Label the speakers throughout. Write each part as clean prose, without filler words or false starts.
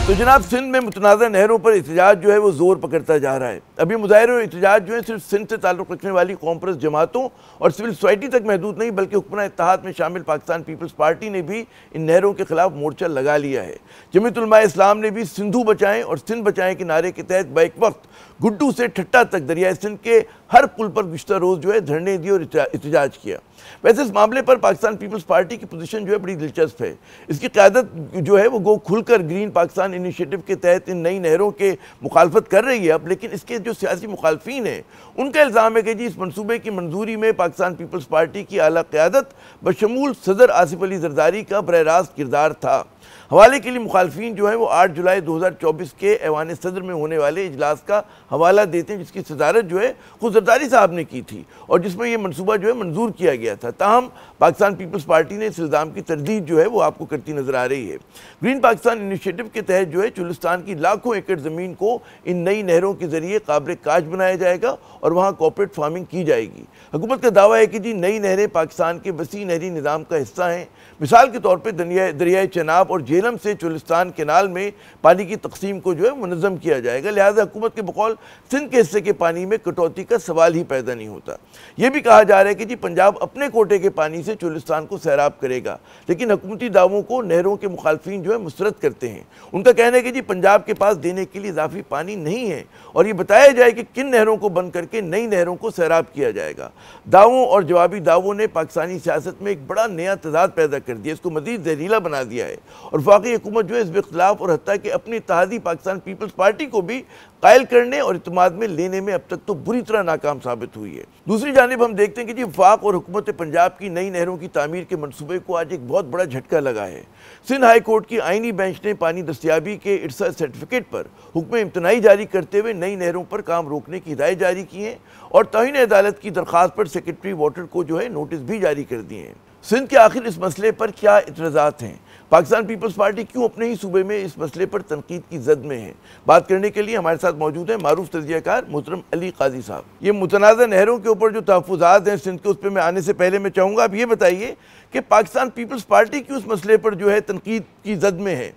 Speaker 1: तो जनाब, सिंध में मुतनाज़ा नहरों पर एहतजाज जो है वो ज़ोर पकड़ता जा रहा है। अभी मुजाहरे और एहतजाज जो है सिर्फ सिंध से ताल्लुक़ रखने वाली कॉमप्रस जमातों और सिविल सोसाइटी तक महदूद नहीं, बल्कि हुक्मरान इत्तेहाद में शामिल पाकिस्तान पीपल्स पार्टी ने भी इन नहरों के खिलाफ मोर्चा लगा लिया है। जमीयत उलमा इस्लाम ने भी सिंधु बचाएं और सिंध बचाएं के नारे के तहत बैक वक्त गुड्डू से ठट्टा तक दरियाए सिंध के हर पुल पर गुज़श्ता रोज़ जो है धरने दिए और एहतजाज किया। वैसे इस मामले पर पाकिस्तान पीपल्स पार्टी की पोजीशन जो है बड़ी दिलचस्प है। इसकी क़यादत जो है वो गो खुलकर ग्रीन पाकिस्तान इनिशिएटिव के तहत इन नई नहरों के मुखालफत कर रही है अब, लेकिन इसके जो सियासी मुखालफीन हैं उनका इल्ज़ाम है कि जी इस मनसूबे की मंजूरी में पाकिस्तान पीपल्स पार्टी की आला क़यादत बशमूल सदर आसिफ अली जरदारी का बरह रास्त किरदार था। हवाले के लिए मुखालफीन जो है वो 8 जुलाई 2024 के ऐवान सदर में होने वाले इजलास का हवाला देते हैं, जिसकी सदारत जो है खुद जरदारी साहब ने की थी और जिसमें यह मनसूबा जो है मंजूर किया गया था। ताहम पाकिस्तान पीपल्स पार्टी ने इस इल्ज़ाम की तरदीद जो है वो आपको करती नजर आ रही है। ग्रीन पाकिस्तान इनिशिएटिव के तहत जो है चुलिस्तान की लाखों एकड़ ज़मीन को इन नई नहरों के जरिए काबिल काश बनाया जाएगा और वहाँ कॉर्पोरेट फार्मिंग की जाएगी। हुकूमत का दावा है कि जी नई नहरें पाकिस्तान के वसी नहरी निज़ाम का हिस्सा हैं। मिसाल के तौर पर दरियाए चनाब और झेलम से चुलिस्तान केनाल में पानी की तकसीम को जो है मुनज़्ज़म किया जाएगा। लिहाजा हुकूमत के बकौल सिंध के हिस्से के पानी में कटौती का सवाल ही पैदा नहीं होता। यह भी कहा जा रहा है कि जी पंजाब अपने कोटे के पानी से चुलिस्तान को सैराब करेगा, लेकिन हुकूमती दावों को नहरों के मुखालफीन जो है मुस्तरद करते हैं। उनका कहना है कि जी पंजाब के पास देने के लिए इजाफी पानी नहीं है और ये बताया जाए कि किन नहरों को बंद करके नई नहरों को सैराब किया जाएगा। दावों और जवाबी दावों ने पाकिस्तानी सियासत में एक बड़ा नया तजाद पैदा कर दिया, इसको मजीद जहरीला बना दिया है और वाकई हुकूमत जो है इस इख्तिलाफ और हत्ता कि अपनी इत्तेहादी पाकिस्तान पीपल्स पार्टी को भी कायल करने और इत्तेमाद में लेने में अब तक तो बुरी तरह नाकाम साबित हुई है। दूसरी जानिब हम देखते हैं कि जी वफाक और हुकूमत पंजाब की नई नहरों की तामीर के मनसूबे को आज एक बहुत बड़ा झटका लगा है। सिंध हाई कोर्ट की आईनी बेंच ने पानी दस्तियाबी के इरसा सर्टिफिकेट पर हुक्म इम्तनाई जारी करते हुए नई नहरों पर काम रोकने की हिदायत जारी की है और तौहीन अदालत की दरख्वास्त पर सेक्रेटरी वाटर को जो है नोटिस भी जारी कर दिए हैं। सिंध के आखिर इस मसले पर क्या इतराज़ात हैं? पाकिस्तान पीपल्स पार्टी क्यों अपने ही सूबे में इस मसले पर तनकीद की जद में है? बात करने के लिए हमारे साथ मौजूद हैं मारूफ तजियाकार मोहतरम अली काजी साहब। ये मुतनाज़ा नहरों के ऊपर जो तहफ़्फ़ुज़ात हैं सिंध के, उस पर मैं आने से पहले मैं चाहूँगा आप ये बताइए कि पाकिस्तान पीपल्स पार्टी क्यों उस मसले पर जो है तनकीद की जद में है?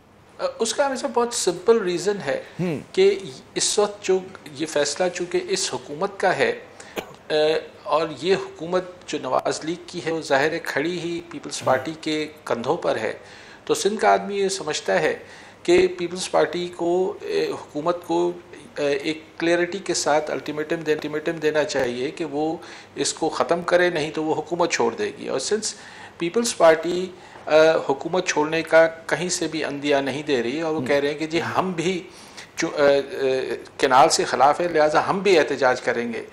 Speaker 2: उसका हमेशा बहुत सिंपल रीज़न है कि इस वक्त जो ये फैसला चूँकि इस हुकूमत का है और ये हुकूमत जो नवाज लीग की है वो ज़ाहिर खड़ी ही पीपल्स पार्टी के कंधों पर है, तो सिंध का आदमी ये समझता है कि पीपल्स पार्टी को हुकूमत को एक क्लियरिटी के साथ अल्टीमेटम देना चाहिए कि वो इसको ख़त्म करे, नहीं तो वो हुकूमत छोड़ देगी। और सिंस पीपल्स पार्टी हुकूमत छोड़ने का कहीं से भी अंदिया नहीं दे रही और वो कह रहे हैं कि जी हम भी केनाल से ख़िलाफ़ है, लिहाजा हम भी एहतजाज करेंगे,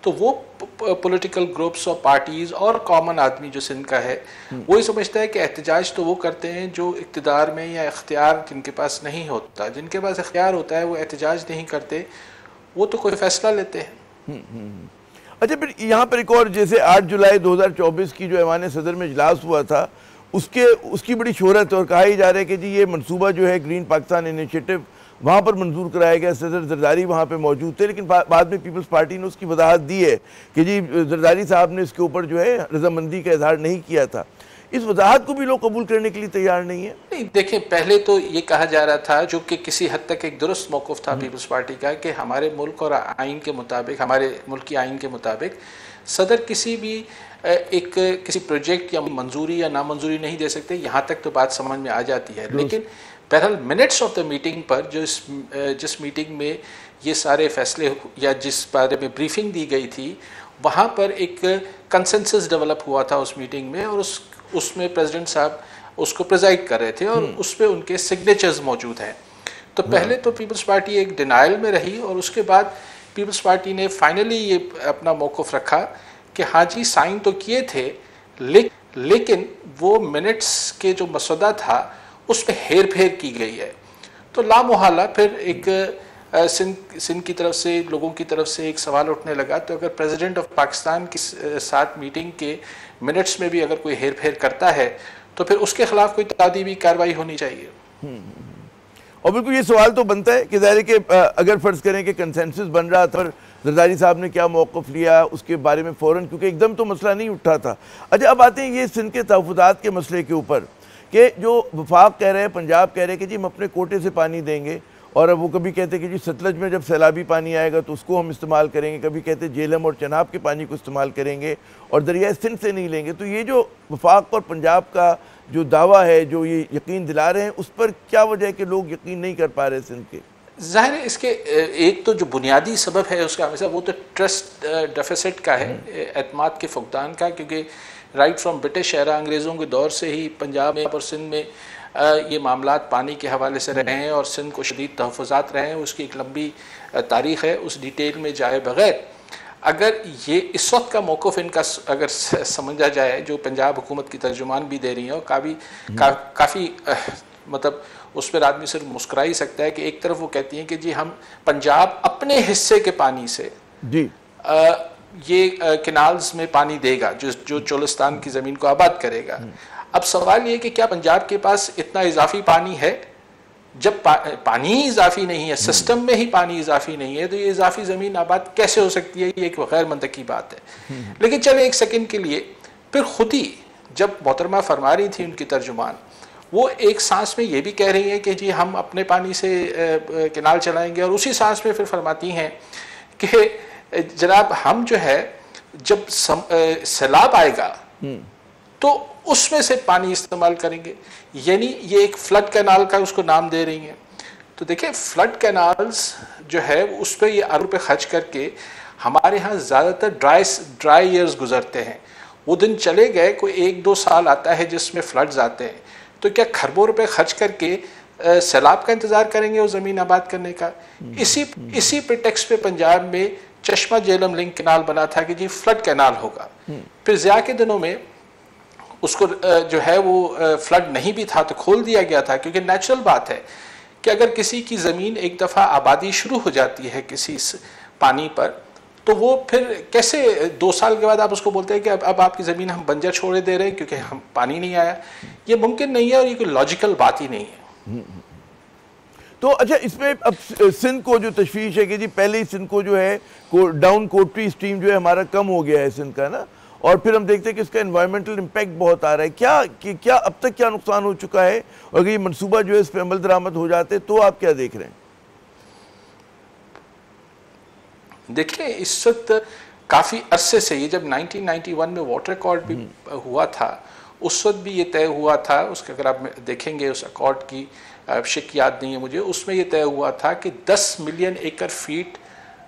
Speaker 2: तो वो पॉलिटिकल ग्रुप्स और पार्टीज़ और कॉमन आदमी जो सिंध का है वो ही समझता है कि एहतजाज तो वो करते हैं जो इक़्तिदार में या इख्तियार जिनके पास नहीं होता। जिनके पास इख्तियार होता है वो एहतजाज नहीं करते, वो तो कोई फ़ैसला लेते हैं।
Speaker 1: अच्छा, फिर यहाँ पर एक और, जैसे 8 जुलाई 2024 की जो ऐवान सदर में इजलास हुआ था उसकी बड़ी शोहरत और कहा ही जा रहा है कि जी ये मनसूबा जो है ग्रीन पाकिस्तान इनिशिएटिव वहाँ पर मंजूर कराया गया, सदर जरदारी वहाँ पे मौजूद थे, लेकिन बाद में पीपल्स पार्टी ने उसकी वजाहत दी है कि जी जरदारी साहब ने इसके ऊपर जो है रजामंदी का इजहार नहीं किया था। इस वजाहत को भी लोग कबूल करने के लिए तैयार नहीं है।
Speaker 2: नहीं, देखिए, पहले तो ये कहा जा रहा था, जो कि किसी हद तक एक दुरुस्त मौक़िफ़ था पीपल्स पार्टी का, कि हमारे मुल्क और आइन के मुताबिक, हमारे मुल्क की आइन के मुताबिक सदर किसी भी किसी प्रोजेक्ट या मंजूरी या नामंजूरी नहीं दे सकते। यहाँ तक तो बात समझ में आ जाती है, लेकिन बहरहाल मिनट्स ऑफ द मीटिंग पर जिस मीटिंग में ये सारे फैसले या जिस बारे में ब्रीफिंग दी गई थी, वहाँ पर एक कंसेंसस डेवलप हुआ था उस मीटिंग में और उसमें प्रेसिडेंट साहब उसको प्रेजाइड कर रहे थे और उस पर उनके सिग्नेचर्स मौजूद हैं। तो पहले तो पीपल्स पार्टी एक डिनाइल में रही और उसके बाद पीपल्स पार्टी ने फाइनली ये अपना मौक़िफ़ रखा कि हाँ जी, साइन तो किए थे, लेकिन वो मिनट्स के जो मसौदा था उस पर हेर फेर की गई है। तो लामोहल्ला फिर एक सिंध की तरफ से, लोगों की तरफ से एक सवाल उठने लगा, तो अगर प्रेसिडेंट ऑफ पाकिस्तान के साथ मीटिंग के मिनट्स में भी अगर कोई हेर फेर करता है तो फिर उसके खिलाफ कोई तादीबी कार्रवाई होनी चाहिए।
Speaker 1: और बिल्कुल ये सवाल तो बनता है कि ज़ाहिर है कि अगर फ़र्ज़ करें कि कंसेंसस बन रहा था, जरदारी साहब ने क्या मौक़िफ़ लिया उसके बारे में फ़ौरन, क्योंकि एकदम तो मसला नहीं उठा था। अच्छा, अब आते हैं ये सिंध के तहफ़्फ़ुज़ात के मसले के ऊपर कि जो वफाक कह रहे हैं, पंजाब कह रहे हैं कि जी हम अपने कोटे से पानी देंगे, और वो कभी कहते हैं कि जी सतलज में जब सैलाबी पानी आएगा तो उसको हम इस्तेमाल करेंगे, कभी कहते हैं झेलम और चनाब के पानी को इस्तेमाल करेंगे और दरियाए सिंध से नहीं लेंगे। तो ये जो वफाक और पंजाब का जो दावा है, जो ये यकीन दिला रहे हैं, उस पर क्या वजह है कि लोग यकीन नहीं कर पा रहे सिंध के?
Speaker 2: ज़ाहिर है इसके एक तो जो बुनियादी सबब है उसका हमेशा वो तो ट्रस्ट डेफिसिट का है, एतमाद के फुकदान का, क्योंकि राइट फ्रॉम ब्रिटिश एरा, अंग्रेज़ों के दौर से ही पंजाब में और सिंध में ये मामलात पानी के हवाले से रहे हैं और सिंध को शदीद तहफ़्फ़ुज़ात रहे हैं। उसकी एक लंबी तारीख़ है, उस डिटेल में जाए बग़ैर अगर ये इस वक्त का मौक़िफ़ इनका अगर समझा जाए, जो पंजाब हुकूमत की तर्जुमान भी दे रही है, और काफ़ी मतलब उस पर आदमी सिर्फ मुस्कुरा ही सकता है कि एक तरफ वो कहती हैं कि जी हम पंजाब अपने हिस्से के पानी से जी ये कैनाल्स में पानी देगा जो चोलिस्तान की ज़मीन को आबाद करेगा। अब सवाल ये कि क्या पंजाब के पास इतना इजाफी पानी है? जब पानी ही इजाफी नहीं है, सिस्टम में ही पानी इजाफी नहीं है, तो ये इजाफी ज़मीन आबाद कैसे हो सकती है? ये एक गैर मंतकी बात है। लेकिन चले एक सेकंड के लिए, फिर खुद ही जब मोहतरमा फरमा रही थी उनकी तर्जुमान, वो एक सांस में ये भी कह रही हैं कि जी हम अपने पानी से कैनाल चलाएंगे, और उसी सांस में फिर फरमाती हैं कि जनाब हम जो है जब सैलाब आएगा तो उसमें से पानी इस्तेमाल करेंगे, यानी ये एक फ्लड कैनाल का उसको नाम दे रही हैं। तो देखिए फ्लड कैनाल्स जो है उस पर ये अरब रुपये खर्च करके हमारे यहाँ ज़्यादातर ड्राई ईयर्स गुजरते हैं। वो दिन चले गए, कोई 1-2 साल आता है जिसमें फ्लड्स आते हैं, तो क्या खरबों रुपए खर्च करके सैलाब का इंतज़ार करेंगे वो ज़मीन आबाद करने का? इसी प्रिटेक्स्ट पे पंजाब में चश्मा झेलम लिंक कैनाल बना था कि जी फ्लड कैनाल होगा। फिर ज़िया के दिनों में उसको जो है वो फ्लड नहीं भी था तो खोल दिया गया था, क्योंकि नेचुरल बात है कि अगर किसी की ज़मीन एक दफ़ा आबादी शुरू हो जाती है किसी पानी पर, तो वो फिर कैसे 2 साल के बाद आप उसको बोलते हैं कि अब आपकी ज़मीन हम बंजर छोड़े दे रहे हैं क्योंकि हम पानी नहीं आया? ये मुमकिन नहीं है और ये कोई लॉजिकल बात ही नहीं है।
Speaker 1: तो अच्छा, इसमें अब सिंध को जो तशवीश है कि जी पहले ही सिंध को जो है डाउन कोटरी स्ट्रीम जो है हमारा कम हो गया है सिंध का ना, और फिर हम देखते हैं कि इसका एनवायरमेंटल इम्पैक्ट बहुत आ रहा है। क्या अब तक क्या नुकसान हो चुका है, और अगर ये मनसूबा जो है इस पर अमल दरामद हो जाते तो आप क्या देख रहे हैं?
Speaker 2: देखिए इस वक्त काफ़ी अरसे से, ये जब 1991 में वाटर अकॉर्ड भी हुआ था, उस वक्त भी ये तय हुआ था, उसके अगर आप देखेंगे उस अकॉर्ड की शिक याद नहीं है मुझे, उसमें ये तय हुआ था कि 10 मिलियन एकड़ फीट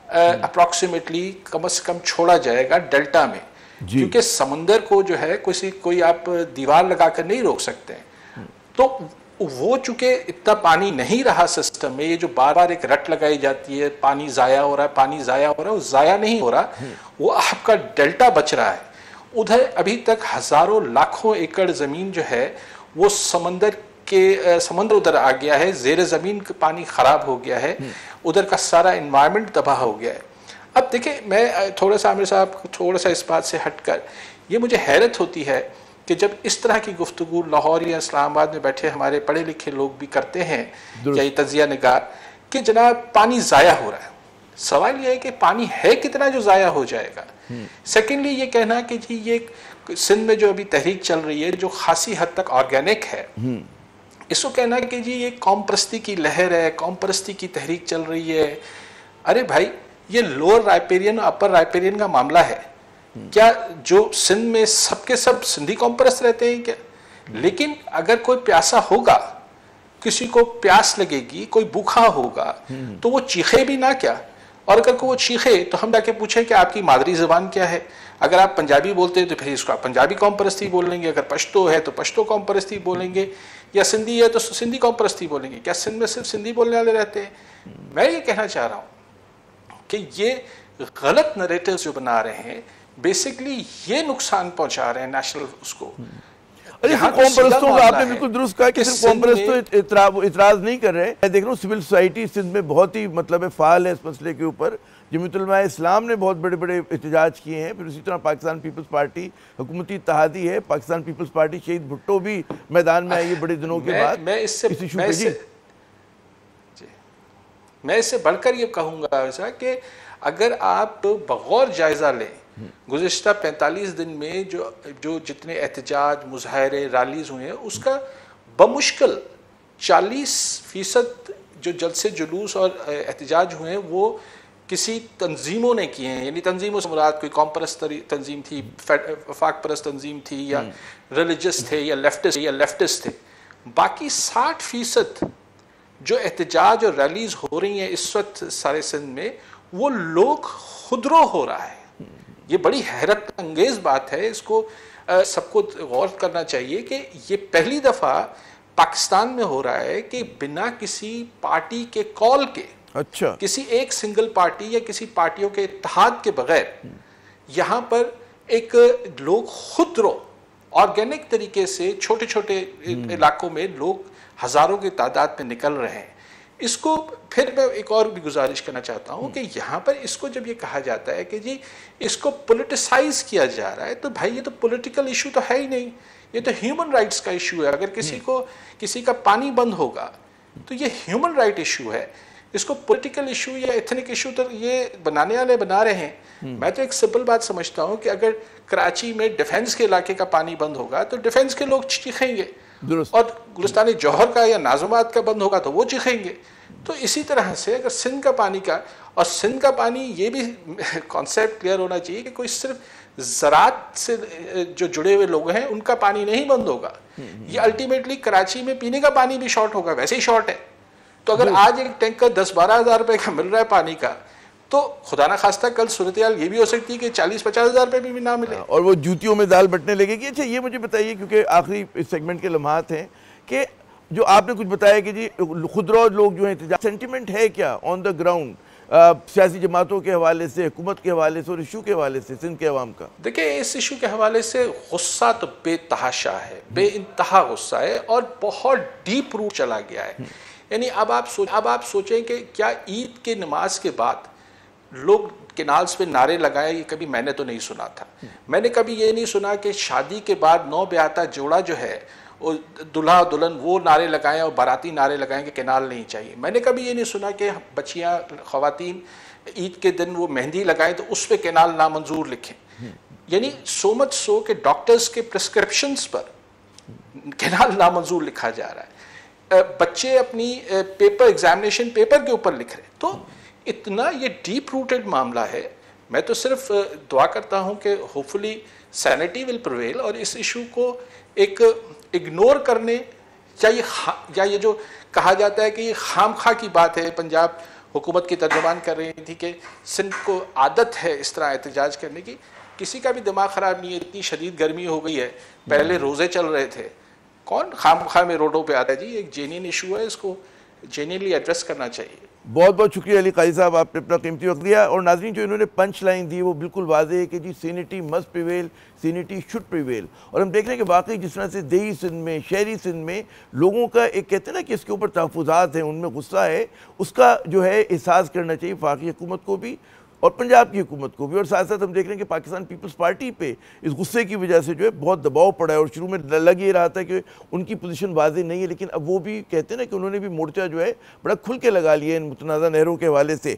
Speaker 2: अप्रॉक्सीमेटली कम से कम छोड़ा जाएगा डेल्टा में, क्योंकि समंदर को जो है कोई आप दीवार लगा कर नहीं रोक सकते हैं। तो वो चूंकि इतना पानी नहीं रहा सिस्टम में, ये जो बार बार एक रट लगाई जाती है पानी ज़ाया हो रहा है, पानी ज़ाया हो रहा है, वो ज़ाया नहीं हो रहा, वो आपका डेल्टा बच रहा है। उधर अभी तक हज़ारों लाखों एकड़ ज़मीन जो है वो समंदर उधर आ गया है, ज़ेर ज़मीन का पानी ख़राब हो गया है, उधर का सारा इन्वायरमेंट तबाह हो गया है। अब देखिए मैं थोड़ा सा आमिर साहब थोड़ा सा इस बात से हटकर, ये मुझे हैरत होती है कि जब इस तरह की गुफ्तगू लाहौर या इस्लामाबाद में बैठे हमारे पढ़े लिखे लोग भी करते हैं या ये तजिया निगार कि जनाब पानी ज़ाया हो रहा है। सवाल यह है कि पानी है कितना जो ज़ाया हो जाएगा। सेकेंडली ये कहना कि जी ये सिंध में जो अभी तहरीक चल रही है जो खासी हद तक ऑर्गेनिक है, इसको कहना कि जी ये कौम परस्ती की लहर है, कौम परस्ती की तहरीक चल रही है। अरे भाई ये लोअर राइपेरियन अपर राइपेरियन का मामला है। क्या जो सिंध में सबके सब सिंधी कौम परस्त रहते हैं क्या? लेकिन अगर कोई प्यासा होगा, किसी को प्यास लगेगी, कोई भूखा होगा, तो वो चीखे भी ना क्या? और अगर को वो चीखे तो हम जाके पूछें कि आपकी मादरी ज़बान क्या है। अगर आप पंजाबी बोलते हैं तो फिर इसको आप पंजाबी कौम परस्ती बोलेंगे, अगर पश्तो है तो पश्तो कौम परस्ती बोलेंगे, या सिंधी है तो सिंधी कौम परस्ती बोलेंगे। क्या सिंध में सिर्फ सिंधी बोलने वाले रहते हैं? मैं ये कहना चाह रहा हूँ कि ये गलत नरेटिव्स जो बना रहे हैं बेसिकली ये नुकसान पहुंचा रहे हैं नेशनल उसको।
Speaker 1: कौम परस्तों का आपने बिल्कुल दुरुस्त कहा कि सिर्फ कौम परस्त तो इतराज नहीं कर रहे। मैं देख रहा हूँ सिविल सोसाइटी सिंध में बहुत ही मतलब फ़ाल है इस मसले के ऊपर। जमीयत उलमा इस्लाम ने बहुत बड़े बड़े एहतजाज किए हैं, फिर उसी तरह पाकिस्तान पीपल्स पार्टी हुकूमती इत्तेहादी है, पाकिस्तान पीपल्स पार्टी शहीद भुट्टो भी मैदान में आई है बड़े दिनों के बाद।
Speaker 2: मैं इससे बढ़कर ये कहूँगा ऐसा कि अगर आप बगौर जायज़ा लें गुज़िश्ता 45 दिन में जो जितने एहतजाज मुज़ाहरे रैलीज़ हुए हैं उसका बमुश्किल 40% जो जलसे जुलूस और एहतजाज हुए हैं वो किसी तंजीमों ने किए हैं, यानी तंजीमों से मुराद कोई कौम परस्त तंजीम थी, वफाक परस्त तंजीम थी, या रिलीजियस थे, या लेफ्टिस्ट थे। बाकी 60% जो एहतजाज और रैलीज हो रही हैं इस वक्त सारे सिंध में, वो लोग खुदरो हो रहा है। ये बड़ी हैरत अंगेज बात है, इसको सबको गौर करना चाहिए कि ये पहली दफ़ा पाकिस्तान में हो रहा है कि बिना किसी पार्टी के कॉल के,
Speaker 1: अच्छा,
Speaker 2: किसी एक सिंगल पार्टी या किसी पार्टियों के इत्तेहाद के बगैर यहाँ पर एक लोग खुदरो ऑर्गेनिक तरीके से छोटे छोटे इलाकों में लोग हजारों की तादाद में निकल रहे हैं। इसको फिर मैं एक और भी गुजारिश करना चाहता हूँ कि यहाँ पर इसको जब ये कहा जाता है कि जी इसको पॉलिटिसाइज किया जा रहा है, तो भाई ये तो पॉलिटिकल इशू तो है ही नहीं, ये तो ह्यूमन राइट्स का इशू है। अगर किसी का पानी बंद होगा तो ये ह्यूमन राइट इशू है, इसको पॉलिटिकल इशू या एथनिक इशू तो ये बनाने वाले बना रहे हैं। मैं तो एक सिंपल बात समझता हूँ कि अगर कराची में डिफेंस के इलाके का पानी बंद होगा तो डिफेंस के लोग चीखेंगे, और गुलिस्तान जौहर का या नाजुमात का बंद होगा तो वो चीखेंगे। तो इसी तरह से अगर सिंध का पानी का, और सिंध का पानी ये भी कॉन्सेप्ट क्लियर होना चाहिए कि कोई सिर्फ ज़रात से जो जुड़े हुए लोग हैं उनका पानी नहीं बंद होगा, ये अल्टीमेटली कराची में पीने का पानी भी शॉर्ट होगा, वैसे ही शॉर्ट है। तो अगर आज एक टैंकर 10-12 हज़ार रुपये का मिल रहा है पानी का, तो खुदा ना खास्ता कल सूरत हाल ये भी हो सकती है कि 40-50 हज़ार रुपये भी ना मिले
Speaker 1: और वो जूतियों में दाल बटने लगेगी। अच्छा, ये मुझे बताइए, क्योंकि आखिरी इस सेगमेंट के लम्हात हैं, कि जो आपने कुछ बताया कि जी खुदरो लोग जो हैं, सेंटिमेंट है क्या ऑन द ग्राउंड सियासी जमातों के हवाले से, हुकूमत के हवाले से और इशू के हवाले से सिंध के अवाम का?
Speaker 2: देखिए, इस इशू के हवाले से गुस्सा तो बेतहाशा है, बेइंतहा गुस्सा है और बहुत डीप रूट चला गया है। यानी अब आप सोचें कि क्या ईद के नमाज के बाद लोग किनाल्स पे नारे लगाए, ये कभी मैंने तो नहीं सुना था। मैंने कभी ये नहीं सुना कि शादी के बाद नौ ब्याता जोड़ा जो है वो दुल्हा दुल्हन वो नारे लगाएं और बाराती नारे लगाएं कि किनाल नहीं चाहिए। मैंने कभी ये नहीं सुना कि बच्चियाँ ख़वातीन ईद के दिन वो मेहंदी लगाएं तो उस पर किनाल नामंजूर लिखें। यानी सो मच सो कि डॉक्टर्स के प्रिस्क्रिप्शंस पर किनाल नामंजूर लिखा जा रहा है, बच्चे अपनी पेपर एग्जामिनेशन पेपर के ऊपर लिख रहे हैं। तो इतना ये डीप रूटेड मामला है। मैं तो सिर्फ दुआ करता हूँ कि होपफुली सैनिटी विल प्रिवेल और इस इशू को एक इग्नोर करने, या ये जो कहा जाता है कि ये खामखा की बात है। पंजाब हुकूमत की तर्जुमान कर रही थी कि सिंध को आदत है इस तरह एहतजाज करने की। किसी का भी दिमाग ख़राब नहीं है, इतनी शदीद गर्मी हो गई है, पहले रोज़े चल रहे थे, कौन खामखा में रोडों पे आता है जी? एक जेन्युइन इशू है, इसको जेन्युइनली एड्रेस करना चाहिए।
Speaker 1: बहुत बहुत शुक्रिया अली काजी साहब, आपने अपना कीमती वक्त दिया। और नाज़रीन, जो इन्होंने पंच लाइन दी वो बिल्कुल वाज़ेह है कि जी sanity must prevail, sanity should prevail. और हम देख रहे हैं कि वाकई जिस तरह से देही सिंध में, शहरी सिंध में लोगों का एक कहते हैं ना कि इसके ऊपर तहफ़्फ़ुज़ात हैं, उनमें गुस्सा है, उसका जो है एहसास करना चाहिए वफाकी हुकूमत को भी और पंजाब की हुकूमत को भी। और साथ साथ हम देख रहे हैं कि पाकिस्तान पीपल्स पार्टी पे इस गुस्से की वजह से जो है बहुत दबाव पड़ा है। और शुरू में लग ये रहा था कि उनकी पोजीशन वाज़ेह नहीं है, लेकिन अब वो भी कहते हैं ना कि उन्होंने भी मोर्चा जो है बड़ा खुल के लगा लिया इन मुतनाज़ा नहरों के हवाले से।